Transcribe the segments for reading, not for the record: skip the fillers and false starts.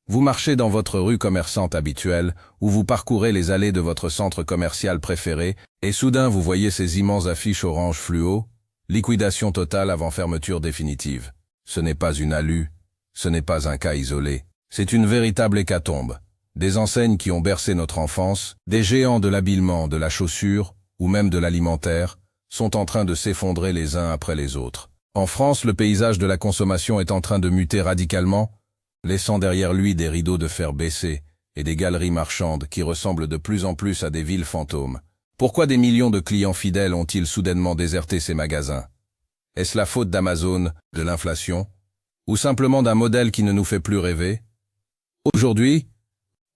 Vous marchez dans votre rue commerçante habituelle, ou vous parcourez les allées de votre centre commercial préféré, et soudain vous voyez ces immenses affiches orange fluo, liquidation totale avant fermeture définitive. Ce n'est pas une alu, ce n'est pas un cas isolé, c'est une véritable hécatombe. Des enseignes qui ont bercé notre enfance, des géants de l'habillement, de la chaussure, ou même de l'alimentaire, sont en train de s'effondrer les uns après les autres. En France, le paysage de la consommation est en train de muter radicalement, laissant derrière lui des rideaux de fer baissés et des galeries marchandes qui ressemblent de plus en plus à des villes fantômes. Pourquoi des millions de clients fidèles ont-ils soudainement déserté ces magasins? Est-ce la faute d'Amazon, de l'inflation, ou simplement d'un modèle qui ne nous fait plus rêver? Aujourd'hui,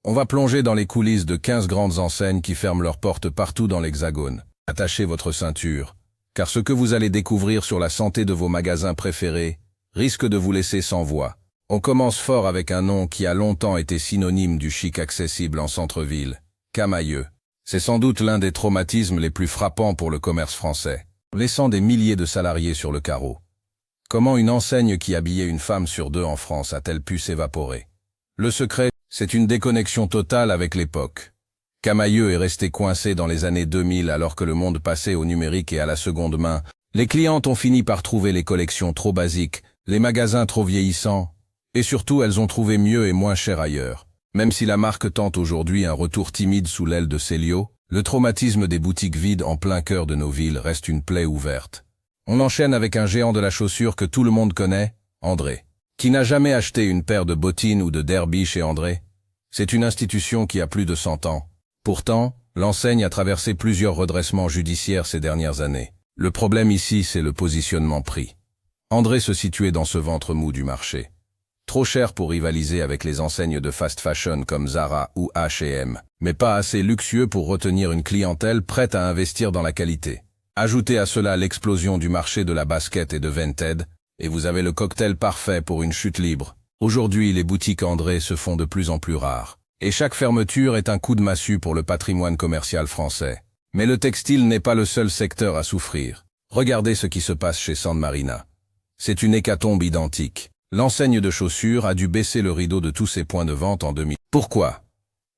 on va plonger dans les coulisses de 15 grandes enseignes qui ferment leurs portes partout dans l'Hexagone. Attachez votre ceinture, car ce que vous allez découvrir sur la santé de vos magasins préférés risque de vous laisser sans voix. On commence fort avec un nom qui a longtemps été synonyme du chic accessible en centre-ville, Camaïeu. C'est sans doute l'un des traumatismes les plus frappants pour le commerce français, laissant des milliers de salariés sur le carreau. Comment une enseigne qui habillait une femme sur deux en France a-t-elle pu s'évaporer? Le secret, c'est une déconnexion totale avec l'époque. Camaïeu est resté coincé dans les années 2000 alors que le monde passait au numérique et à la seconde main. Les clientes ont fini par trouver les collections trop basiques, les magasins trop vieillissants, et surtout elles ont trouvé mieux et moins cher ailleurs. Même si la marque tente aujourd'hui un retour timide sous l'aile de Célio, le traumatisme des boutiques vides en plein cœur de nos villes reste une plaie ouverte. On enchaîne avec un géant de la chaussure que tout le monde connaît, André. Qui n'a jamais acheté une paire de bottines ou de derby chez André? C'est une institution qui a plus de 100 ans. Pourtant, l'enseigne a traversé plusieurs redressements judiciaires ces dernières années. Le problème ici, c'est le positionnement prix. André se situait dans ce ventre mou du marché. Trop cher pour rivaliser avec les enseignes de fast fashion comme Zara ou H&M, mais pas assez luxueux pour retenir une clientèle prête à investir dans la qualité. Ajoutez à cela l'explosion du marché de la basket et de Vinted, et vous avez le cocktail parfait pour une chute libre. Aujourd'hui, les boutiques André se font de plus en plus rares. Et chaque fermeture est un coup de massue pour le patrimoine commercial français. Mais le textile n'est pas le seul secteur à souffrir. Regardez ce qui se passe chez San Marina. C'est une hécatombe identique. L'enseigne de chaussures a dû baisser le rideau de tous ses points de vente en 2000. Pourquoi?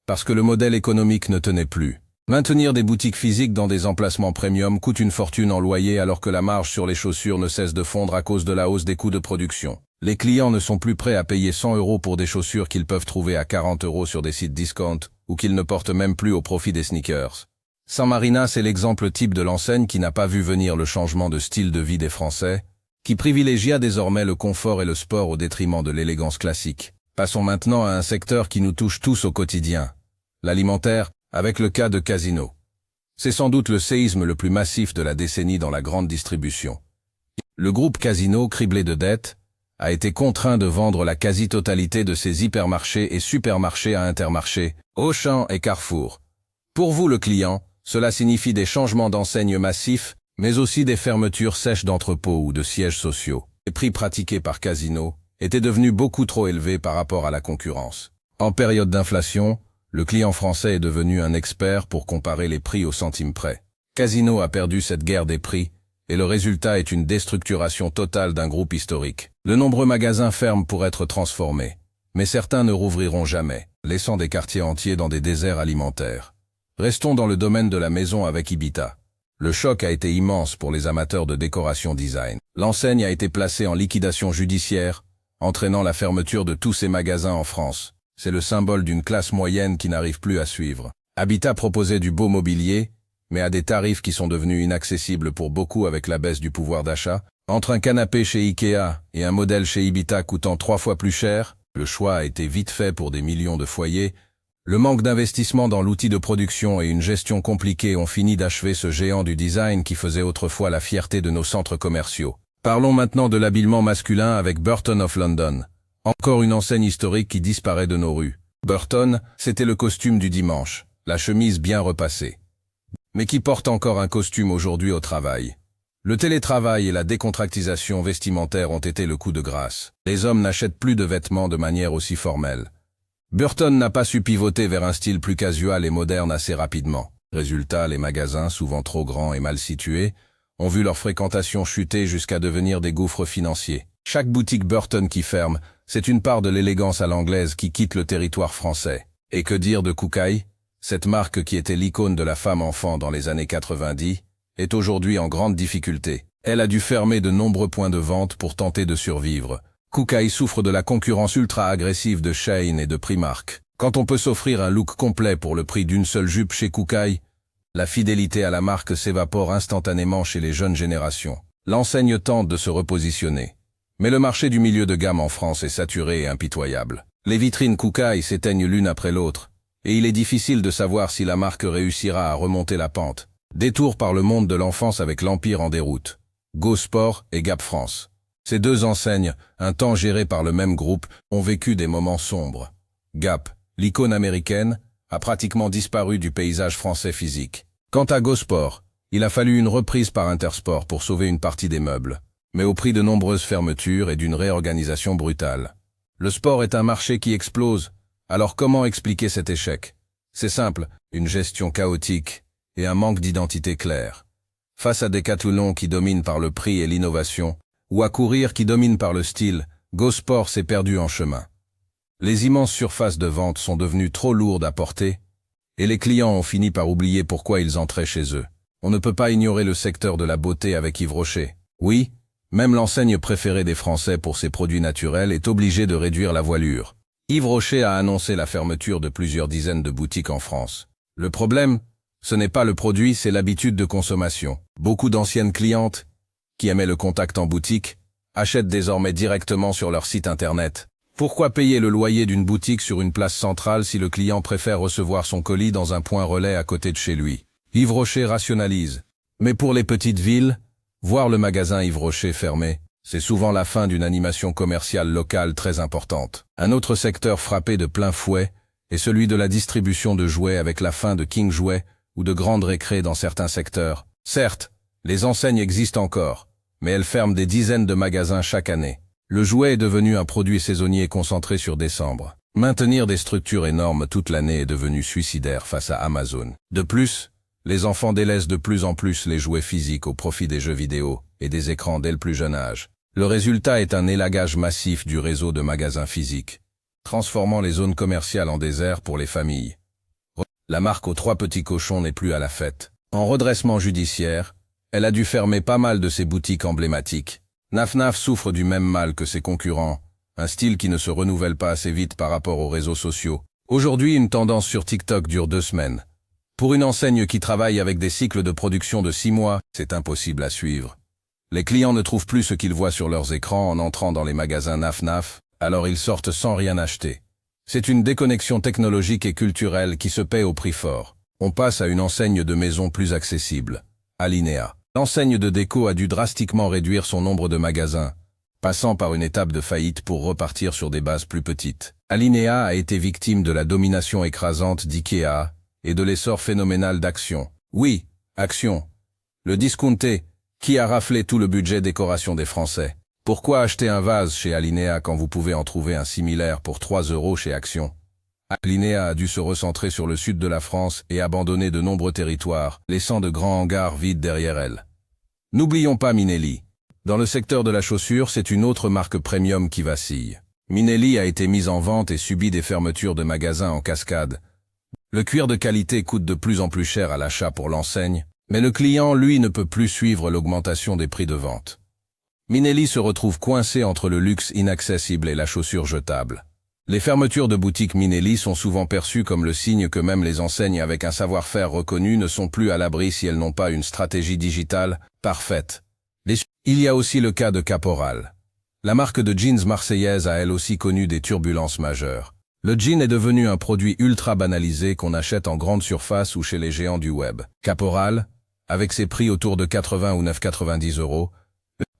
Parce que le modèle économique ne tenait plus. Maintenir des boutiques physiques dans des emplacements premium coûte une fortune en loyer alors que la marge sur les chaussures ne cesse de fondre à cause de la hausse des coûts de production. Les clients ne sont plus prêts à payer 100 € pour des chaussures qu'ils peuvent trouver à 40 € sur des sites discount ou qu'ils ne portent même plus au profit des sneakers. San Marina, c'est l'exemple type de l'enseigne qui n'a pas vu venir le changement de style de vie des Français, qui privilégia désormais le confort et le sport au détriment de l'élégance classique. Passons maintenant à un secteur qui nous touche tous au quotidien, l'alimentaire, avec le cas de Casino. C'est sans doute le séisme le plus massif de la décennie dans la grande distribution. Le groupe Casino, criblé de dettes, a été contraint de vendre la quasi-totalité de ses hypermarchés et supermarchés à Intermarché, Auchan et Carrefour. Pour vous le client, cela signifie des changements d'enseigne massifs, mais aussi des fermetures sèches d'entrepôts ou de sièges sociaux. Les prix pratiqués par Casino étaient devenus beaucoup trop élevés par rapport à la concurrence. En période d'inflation, le client français est devenu un expert pour comparer les prix au centime près. Casino a perdu cette guerre des prix, et le résultat est une déstructuration totale d'un groupe historique. De nombreux magasins ferment pour être transformés, mais certains ne rouvriront jamais, laissant des quartiers entiers dans des déserts alimentaires. Restons dans le domaine de la maison avec Ibita. Le choc a été immense pour les amateurs de décoration design. L'enseigne a été placée en liquidation judiciaire, entraînant la fermeture de tous ses magasins en France. C'est le symbole d'une classe moyenne qui n'arrive plus à suivre. Habitat proposait du beau mobilier, mais à des tarifs qui sont devenus inaccessibles pour beaucoup avec la baisse du pouvoir d'achat. Entre un canapé chez Ikea et un modèle chez Ibita coûtant 3 fois plus cher, le choix a été vite fait pour des millions de foyers. Le manque d'investissement dans l'outil de production et une gestion compliquée ont fini d'achever ce géant du design qui faisait autrefois la fierté de nos centres commerciaux. Parlons maintenant de l'habillement masculin avec Burton of London. Encore une enseigne historique qui disparaît de nos rues. Burton, c'était le costume du dimanche, la chemise bien repassée. Mais qui porte encore un costume aujourd'hui au travail? Le télétravail et la décontractisation vestimentaire ont été le coup de grâce. Les hommes n'achètent plus de vêtements de manière aussi formelle. Burton n'a pas su pivoter vers un style plus casual et moderne assez rapidement. Résultat, les magasins, souvent trop grands et mal situés, ont vu leur fréquentation chuter jusqu'à devenir des gouffres financiers. Chaque boutique Burton qui ferme, C'est une part de l'élégance à l'anglaise qui quitte le territoire français. Et que dire de Kookaï? Cette marque qui était l'icône de la femme-enfant dans les années 90 est aujourd'hui en grande difficulté. Elle a dû fermer de nombreux points de vente pour tenter de survivre. Kookaï souffre de la concurrence ultra-agressive de Shein et de Primark. Quand on peut s'offrir un look complet pour le prix d'une seule jupe chez Kookaï, la fidélité à la marque s'évapore instantanément chez les jeunes générations. L'enseigne tente de se repositionner. Mais le marché du milieu de gamme en France est saturé et impitoyable. Les vitrines Kookaï s'éteignent l'une après l'autre, et il est difficile de savoir si la marque réussira à remonter la pente. Détour par le monde de l'enfance avec l'Empire en déroute. Go Sport et Gap France. Ces deux enseignes, un temps gérées par le même groupe, ont vécu des moments sombres. Gap, l'icône américaine, a pratiquement disparu du paysage français physique. Quant à Go Sport, il a fallu une reprise par Intersport pour sauver une partie des meubles, mais au prix de nombreuses fermetures et d'une réorganisation brutale. Le sport est un marché qui explose, alors comment expliquer cet échec? C'est simple, une gestion chaotique et un manque d'identité claire. Face à Decathlon qui domine par le prix et l'innovation, ou à Courir qui domine par le style, Go Sport s'est perdu en chemin. Les immenses surfaces de vente sont devenues trop lourdes à porter, et les clients ont fini par oublier pourquoi ils entraient chez eux. On ne peut pas ignorer le secteur de la beauté avec Yves Rocher. Oui, même l'enseigne préférée des Français pour ses produits naturels est obligée de réduire la voilure. Yves Rocher a annoncé la fermeture de plusieurs dizaines de boutiques en France. Le problème, ce n'est pas le produit, c'est l'habitude de consommation. Beaucoup d'anciennes clientes, qui aimaient le contact en boutique, achètent désormais directement sur leur site internet. Pourquoi payer le loyer d'une boutique sur une place centrale si le client préfère recevoir son colis dans un point relais à côté de chez lui? Yves Rocher rationalise. Mais pour les petites villes, voir le magasin Yves Rocher fermé, c'est souvent la fin d'une animation commerciale locale très importante. Un autre secteur frappé de plein fouet est celui de la distribution de jouets avec la fin de King Jouets ou de grandes récrés dans certains secteurs. Certes, les enseignes existent encore, mais elles ferment des dizaines de magasins chaque année. Le jouet est devenu un produit saisonnier concentré sur décembre. Maintenir des structures énormes toute l'année est devenu suicidaire face à Amazon. De plus, les enfants délaissent de plus en plus les jouets physiques au profit des jeux vidéo et des écrans dès le plus jeune âge. Le résultat est un élagage massif du réseau de magasins physiques, transformant les zones commerciales en désert pour les familles. La marque aux 3 petits cochons n'est plus à la fête. En redressement judiciaire, elle a dû fermer pas mal de ses boutiques emblématiques. Naf Naf souffre du même mal que ses concurrents, un style qui ne se renouvelle pas assez vite par rapport aux réseaux sociaux. Aujourd'hui, une tendance sur TikTok dure 2 semaines. Pour une enseigne qui travaille avec des cycles de production de 6 mois, c'est impossible à suivre. Les clients ne trouvent plus ce qu'ils voient sur leurs écrans en entrant dans les magasins Naf Naf, alors ils sortent sans rien acheter. C'est une déconnexion technologique et culturelle qui se paie au prix fort. On passe à une enseigne de maison plus accessible. Alinéa. L'enseigne de déco a dû drastiquement réduire son nombre de magasins, passant par une étape de faillite pour repartir sur des bases plus petites. Alinéa a été victime de la domination écrasante d'IKEA et de l'essor phénoménal d'Action. Oui, Action. Le discounté, qui a raflé tout le budget décoration des Français. Pourquoi acheter un vase chez Alinéa quand vous pouvez en trouver un similaire pour 3 € chez Action? Alinéa a dû se recentrer sur le sud de la France et abandonner de nombreux territoires, laissant de grands hangars vides derrière elle. N'oublions pas Minelli. Dans le secteur de la chaussure, c'est une autre marque premium qui vacille. Minelli a été mise en vente et subit des fermetures de magasins en cascade. Le cuir de qualité coûte de plus en plus cher à l'achat pour l'enseigne, mais le client, lui, ne peut plus suivre l'augmentation des prix de vente. Minelli se retrouve coincé entre le luxe inaccessible et la chaussure jetable. Les fermetures de boutiques Minelli sont souvent perçues comme le signe que même les enseignes avec un savoir-faire reconnu ne sont plus à l'abri si elles n'ont pas une stratégie digitale parfaite. Il y a aussi le cas de Caporal. La marque de jeans marseillaise a elle aussi connu des turbulences majeures. Le jean est devenu un produit ultra banalisé qu'on achète en grande surface ou chez les géants du web. Caporal, avec ses prix autour de 80 ou 9,90 €,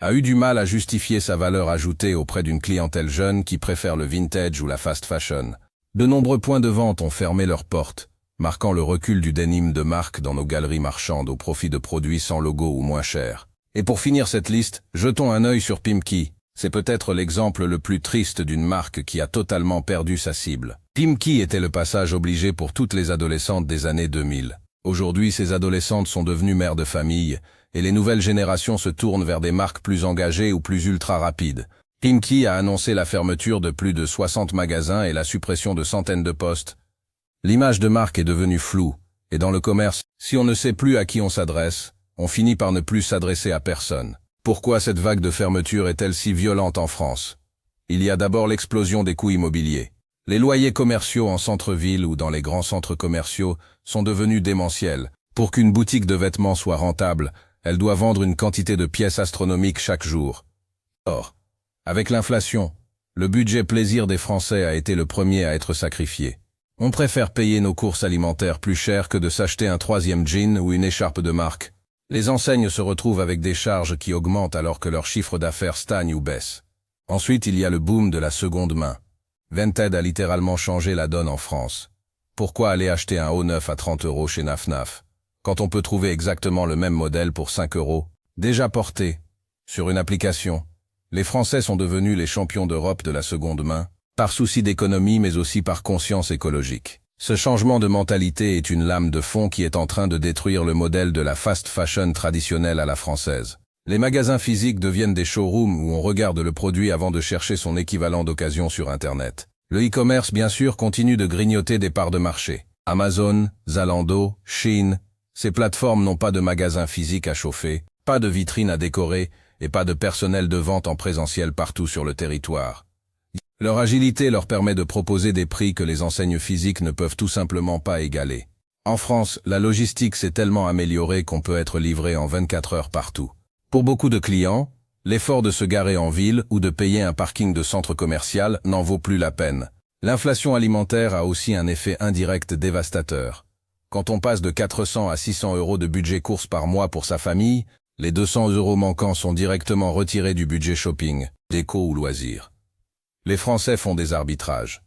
a eu du mal à justifier sa valeur ajoutée auprès d'une clientèle jeune qui préfère le vintage ou la fast fashion. De nombreux points de vente ont fermé leurs portes, marquant le recul du denim de marque dans nos galeries marchandes au profit de produits sans logo ou moins chers. Et pour finir cette liste, jetons un œil sur Pimki. C'est peut-être l'exemple le plus triste d'une marque qui a totalement perdu sa cible. Pimki était le passage obligé pour toutes les adolescentes des années 2000. Aujourd'hui, ces adolescentes sont devenues mères de famille, et les nouvelles générations se tournent vers des marques plus engagées ou plus ultra rapides. Pimki a annoncé la fermeture de plus de 60 magasins et la suppression de centaines de postes. L'image de marque est devenue floue, et dans le commerce, si on ne sait plus à qui on s'adresse, on finit par ne plus s'adresser à personne. Pourquoi cette vague de fermeture est-elle si violente en France? Il y a d'abord l'explosion des coûts immobiliers. Les loyers commerciaux en centre-ville ou dans les grands centres commerciaux sont devenus démentiels. Pour qu'une boutique de vêtements soit rentable, elle doit vendre une quantité de pièces astronomiques chaque jour. Or, avec l'inflation, le budget plaisir des Français a été le premier à être sacrifié. On préfère payer nos courses alimentaires plus cher que de s'acheter un troisième jean ou une écharpe de marque. Les enseignes se retrouvent avec des charges qui augmentent alors que leur chiffre d'affaires stagne ou baisse. Ensuite, il y a le boom de la seconde main. Vinted a littéralement changé la donne en France. Pourquoi aller acheter un haut neuf à 30 € chez Naf quand on peut trouver exactement le même modèle pour 5 €, déjà porté, sur une application? Les Français sont devenus les champions d'Europe de la seconde main, par souci d'économie mais aussi par conscience écologique. Ce changement de mentalité est une lame de fond qui est en train de détruire le modèle de la fast fashion traditionnelle à la française. Les magasins physiques deviennent des showrooms où on regarde le produit avant de chercher son équivalent d'occasion sur Internet. Le e-commerce, bien sûr, continue de grignoter des parts de marché. Amazon, Zalando, Shein, ces plateformes n'ont pas de magasins physiques à chauffer, pas de vitrines à décorer et pas de personnel de vente en présentiel partout sur le territoire. Leur agilité leur permet de proposer des prix que les enseignes physiques ne peuvent tout simplement pas égaler. En France, la logistique s'est tellement améliorée qu'on peut être livré en 24 heures partout. Pour beaucoup de clients, l'effort de se garer en ville ou de payer un parking de centre commercial n'en vaut plus la peine. L'inflation alimentaire a aussi un effet indirect dévastateur. Quand on passe de 400 à 600 € de budget courses par mois pour sa famille, les 200 € manquants sont directement retirés du budget shopping, déco ou loisirs. Les Français font des arbitrages.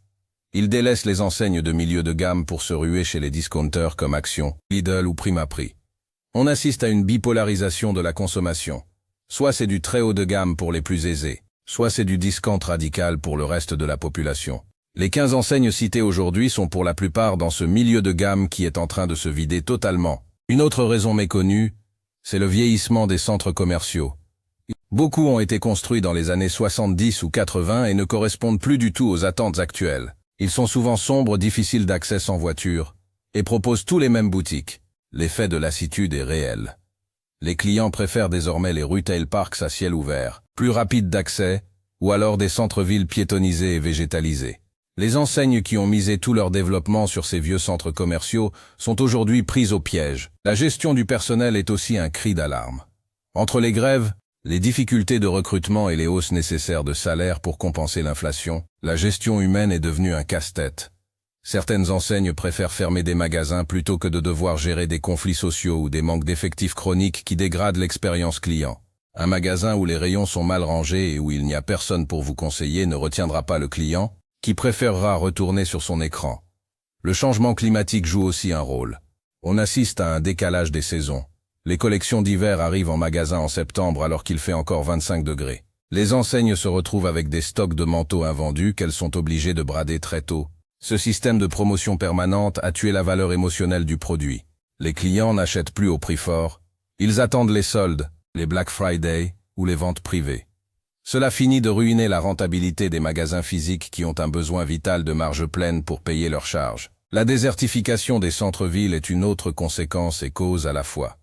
Ils délaissent les enseignes de milieu de gamme pour se ruer chez les discounters comme Action, Lidl ou Primaprix. On assiste à une bipolarisation de la consommation. Soit c'est du très haut de gamme pour les plus aisés, soit c'est du discount radical pour le reste de la population. Les 15 enseignes citées aujourd'hui sont pour la plupart dans ce milieu de gamme qui est en train de se vider totalement. Une autre raison méconnue, c'est le vieillissement des centres commerciaux. Beaucoup ont été construits dans les années 70 ou 80 et ne correspondent plus du tout aux attentes actuelles. Ils sont souvent sombres, difficiles d'accès sans voiture, et proposent tous les mêmes boutiques. L'effet de lassitude est réel. Les clients préfèrent désormais les retail parks à ciel ouvert, plus rapides d'accès, ou alors des centres-villes piétonnisés et végétalisés. Les enseignes qui ont misé tout leur développement sur ces vieux centres commerciaux sont aujourd'hui prises au piège. La gestion du personnel est aussi un cri d'alarme. Entre les grèves, les difficultés de recrutement et les hausses nécessaires de salaire pour compenser l'inflation, la gestion humaine est devenue un casse-tête. Certaines enseignes préfèrent fermer des magasins plutôt que de devoir gérer des conflits sociaux ou des manques d'effectifs chroniques qui dégradent l'expérience client. Un magasin où les rayons sont mal rangés et où il n'y a personne pour vous conseiller ne retiendra pas le client, qui préférera retourner sur son écran. Le changement climatique joue aussi un rôle. On assiste à un décalage des saisons. Les collections d'hiver arrivent en magasin en septembre alors qu'il fait encore 25 degrés. Les enseignes se retrouvent avec des stocks de manteaux invendus qu'elles sont obligées de brader très tôt. Ce système de promotion permanente a tué la valeur émotionnelle du produit. Les clients n'achètent plus au prix fort. Ils attendent les soldes, les Black Friday ou les ventes privées. Cela finit de ruiner la rentabilité des magasins physiques qui ont un besoin vital de marge pleine pour payer leurs charges. La désertification des centres-villes est une autre conséquence et cause à la fois.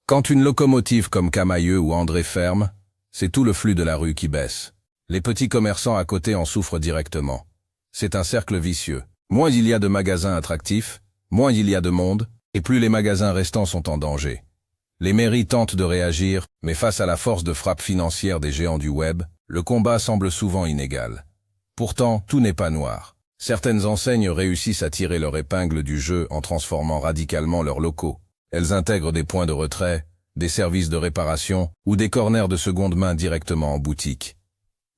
Quand une locomotive comme Camaïeu ou André ferme, c'est tout le flux de la rue qui baisse. Les petits commerçants à côté en souffrent directement. C'est un cercle vicieux. Moins il y a de magasins attractifs, moins il y a de monde, et plus les magasins restants sont en danger. Les mairies tentent de réagir, mais face à la force de frappe financière des géants du web, le combat semble souvent inégal. Pourtant, tout n'est pas noir. Certaines enseignes réussissent à tirer leur épingle du jeu en transformant radicalement leurs locaux. Elles intègrent des points de retrait, des services de réparation ou des corners de seconde main directement en boutique.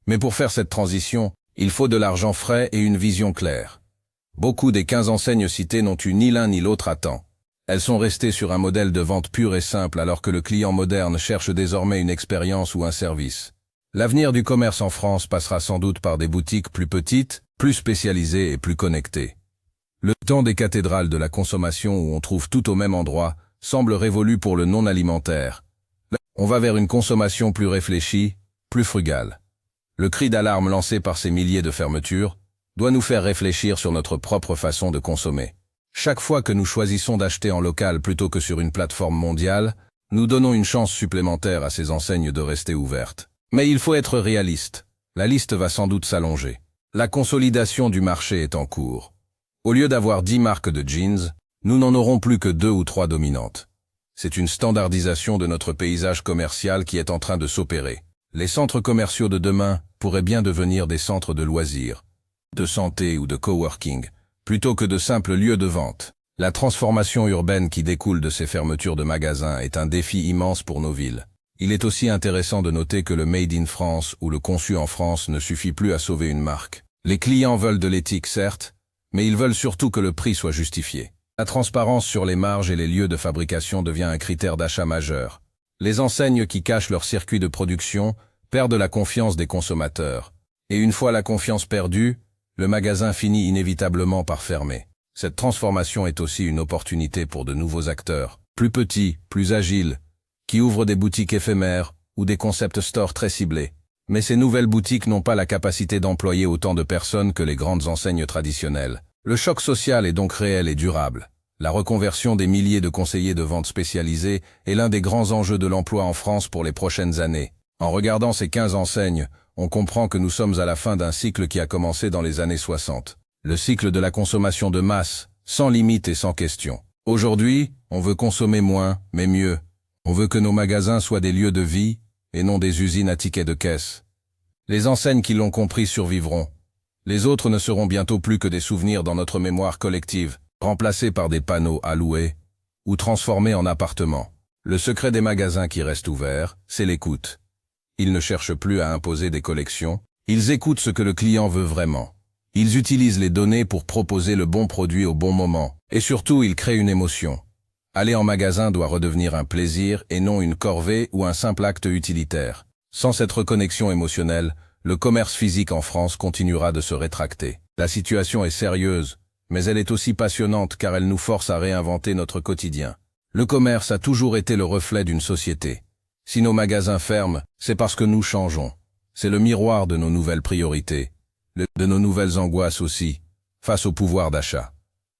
Mais pour faire cette transition, il faut de l'argent frais et une vision claire. Beaucoup des 15 enseignes citées n'ont eu ni l'un ni l'autre à temps. Elles sont restées sur un modèle de vente pur et simple alors que le client moderne cherche désormais une expérience ou un service. L'avenir du commerce en France passera sans doute par des boutiques plus petites, plus spécialisées et plus connectées. Le temps des cathédrales de la consommation où on trouve tout au même endroit semble révolu pour le non-alimentaire. On va vers une consommation plus réfléchie, plus frugale. Le cri d'alarme lancé par ces milliers de fermetures doit nous faire réfléchir sur notre propre façon de consommer. Chaque fois que nous choisissons d'acheter en local plutôt que sur une plateforme mondiale, nous donnons une chance supplémentaire à ces enseignes de rester ouvertes. Mais il faut être réaliste. La liste va sans doute s'allonger. La consolidation du marché est en cours. Au lieu d'avoir 10 marques de jeans, nous n'en aurons plus que 2 ou 3 dominantes. C'est une standardisation de notre paysage commercial qui est en train de s'opérer. Les centres commerciaux de demain pourraient bien devenir des centres de loisirs, de santé ou de coworking, plutôt que de simples lieux de vente. La transformation urbaine qui découle de ces fermetures de magasins est un défi immense pour nos villes. Il est aussi intéressant de noter que le Made in France ou le conçu en France ne suffit plus à sauver une marque. Les clients veulent de l'éthique, certes, mais ils veulent surtout que le prix soit justifié. La transparence sur les marges et les lieux de fabrication devient un critère d'achat majeur. Les enseignes qui cachent leur circuit de production perdent la confiance des consommateurs. Et une fois la confiance perdue, le magasin finit inévitablement par fermer. Cette transformation est aussi une opportunité pour de nouveaux acteurs, plus petits, plus agiles, qui ouvrent des boutiques éphémères ou des concept stores très ciblés. Mais ces nouvelles boutiques n'ont pas la capacité d'employer autant de personnes que les grandes enseignes traditionnelles. Le choc social est donc réel et durable. La reconversion des milliers de conseillers de vente spécialisés est l'un des grands enjeux de l'emploi en France pour les prochaines années. En regardant ces 15 enseignes, on comprend que nous sommes à la fin d'un cycle qui a commencé dans les années 60. Le cycle de la consommation de masse, sans limite et sans question. Aujourd'hui, on veut consommer moins, mais mieux. On veut que nos magasins soient des lieux de vie, et non des usines à tickets de caisse. Les enseignes qui l'ont compris survivront. Les autres ne seront bientôt plus que des souvenirs dans notre mémoire collective, remplacés par des panneaux à louer, ou transformés en appartements. Le secret des magasins qui restent ouverts, c'est l'écoute. Ils ne cherchent plus à imposer des collections, ils écoutent ce que le client veut vraiment. Ils utilisent les données pour proposer le bon produit au bon moment, et surtout ils créent une émotion. Aller en magasin doit redevenir un plaisir et non une corvée ou un simple acte utilitaire. Sans cette reconnexion émotionnelle, le commerce physique en France continuera de se rétracter. La situation est sérieuse, mais elle est aussi passionnante car elle nous force à réinventer notre quotidien. Le commerce a toujours été le reflet d'une société. Si nos magasins ferment, c'est parce que nous changeons. C'est le miroir de nos nouvelles priorités, de nos nouvelles angoisses aussi, face au pouvoir d'achat.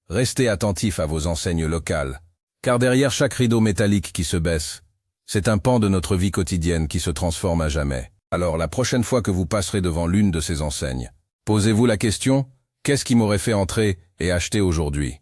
Restez attentifs à vos enseignes locales, car derrière chaque rideau métallique qui se baisse, c'est un pan de notre vie quotidienne qui se transforme à jamais. Alors la prochaine fois que vous passerez devant l'une de ces enseignes, posez-vous la question, qu'est-ce qui m'aurait fait entrer et acheter aujourd'hui?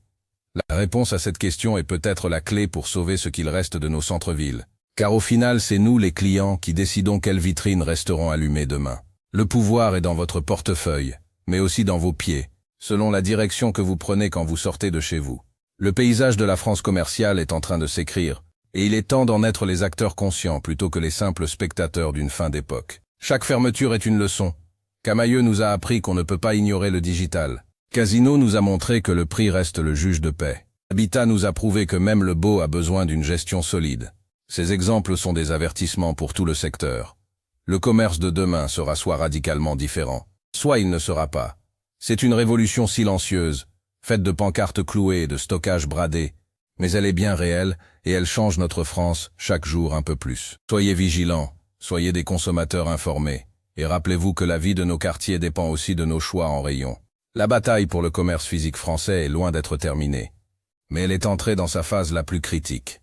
La réponse à cette question est peut-être la clé pour sauver ce qu'il reste de nos centres-villes. Car au final, c'est nous, les clients, qui décidons quelles vitrines resteront allumées demain. Le pouvoir est dans votre portefeuille, mais aussi dans vos pieds, selon la direction que vous prenez quand vous sortez de chez vous. Le paysage de la France commerciale est en train de s'écrire, et il est temps d'en être les acteurs conscients plutôt que les simples spectateurs d'une fin d'époque. Chaque fermeture est une leçon. Camaïeu nous a appris qu'on ne peut pas ignorer le digital. Casino nous a montré que le prix reste le juge de paix. Habitat nous a prouvé que même le beau a besoin d'une gestion solide. Ces exemples sont des avertissements pour tout le secteur. Le commerce de demain sera soit radicalement différent, soit il ne sera pas. C'est une révolution silencieuse, faite de pancartes clouées et de stockage bradé, mais elle est bien réelle et elle change notre France chaque jour un peu plus. Soyez vigilants, soyez des consommateurs informés, et rappelez-vous que la vie de nos quartiers dépend aussi de nos choix en rayon. La bataille pour le commerce physique français est loin d'être terminée, mais elle est entrée dans sa phase la plus critique.